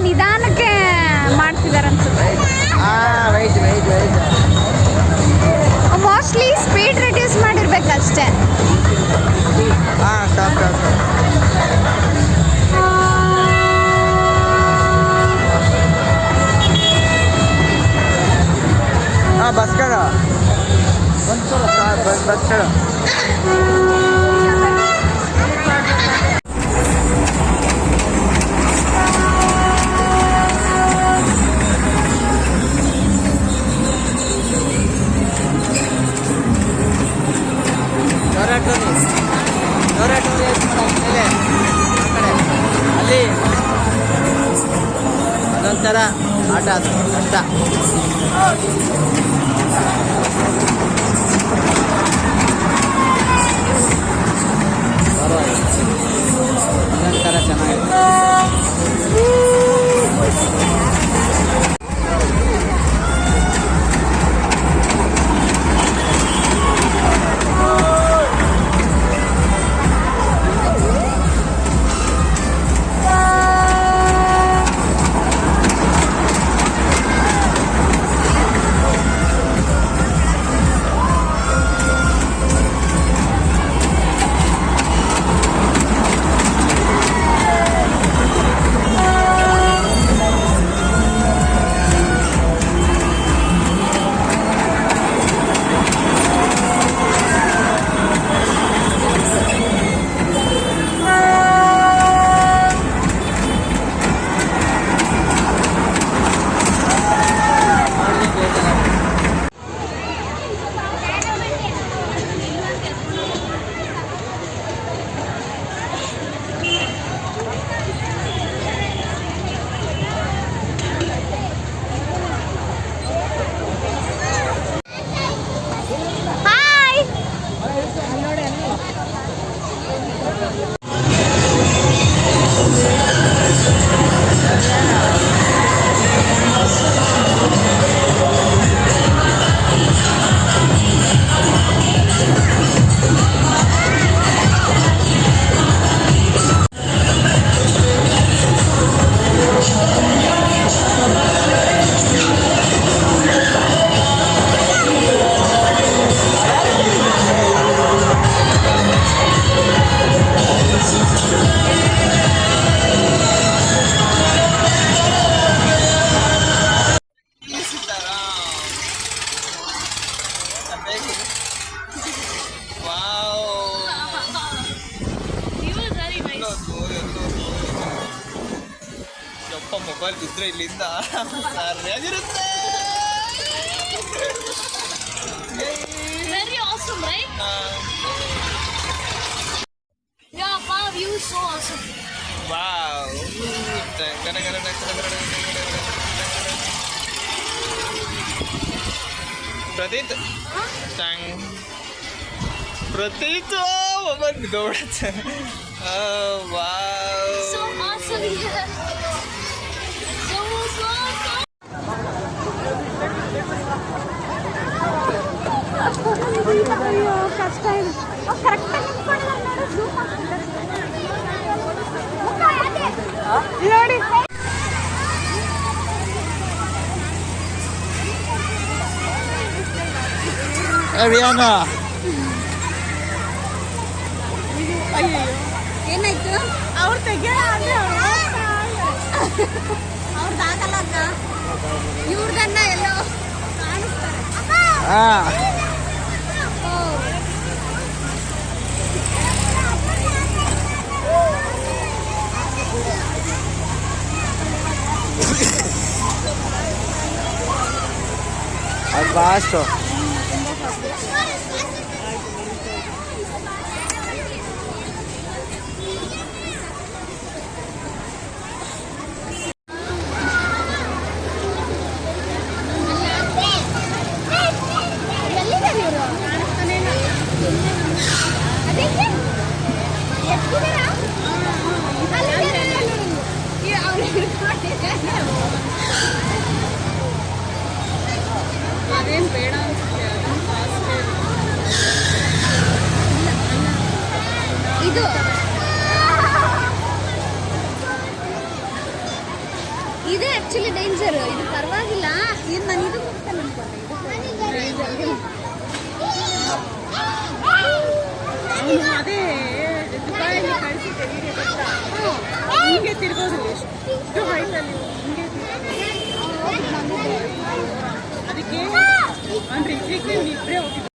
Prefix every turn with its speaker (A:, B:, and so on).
A: ನಿಧಾನಕ್ಕೆ ಮಾಡ್ತಿದ್ದಾರೆ ಅನ್ಸುತ್ತೆ. ಮೋಸ್ಟ್ಲಿ ಸ್ಪೀಡ್ ರಿಡ್ಯೂಸ್ ಮಾಡಿರ್ಬೇಕಷ್ಟೇ.
B: बस का बस का ಅಲ್ಲಿ ಅದೊಂಥರ ಆಟ ಅದು ಕಷ್ಟ. ಅದೊಂಥರ ಚೆನ್ನಾಗಿದೆ. ಮೊಬೈಲ್ ಬಿದ್ರೆ ಇಲ್ಲಿಂದ ಸರಿಯಾಗಿರುತ್ತೆ.
C: Very awesome, right? Yeah, wow, view is so awesome.
B: Wow. Pratit. Pratit. Oh, mobile ಬಿದ್ದೋಗ್ಬಿಡುತ್ತೆ. Oh, wow.
C: So awesome here.
A: ಅಯ್ಯೋ ಕಷ್ಟ ಇದೆ. ಕರೆಕ್ಟಾಗಿ ನೋಡಿ
B: ವಿಯಾನ.
A: ಅಯ್ಯೋ ಏನಾಯ್ತು? ಅವ್ರು ತೆಗಿಯೋಣ ಅಂದ್ರೆ ಅವ್ರದ್ದಾಗಲ್ಲ ಅಕ್ಕ, ಇವ್ರದನ್ನ ಎಲ್ಲೋ ಕಾಣಿಸ್ತಾರೆ.
B: Basso.
A: ಅದೇನು ಬೇಡ ಅಂತ ಇದೇ ಆಕ್ಚುಲಿ ಡೇಂಜರ್. ಇದು ಪರವಾಗಿಲ್ಲ. ಇದು ನಾನು ಇದು ಹೋಗ್ತಾನೆ ಅನ್ಕೊಂಡೆ.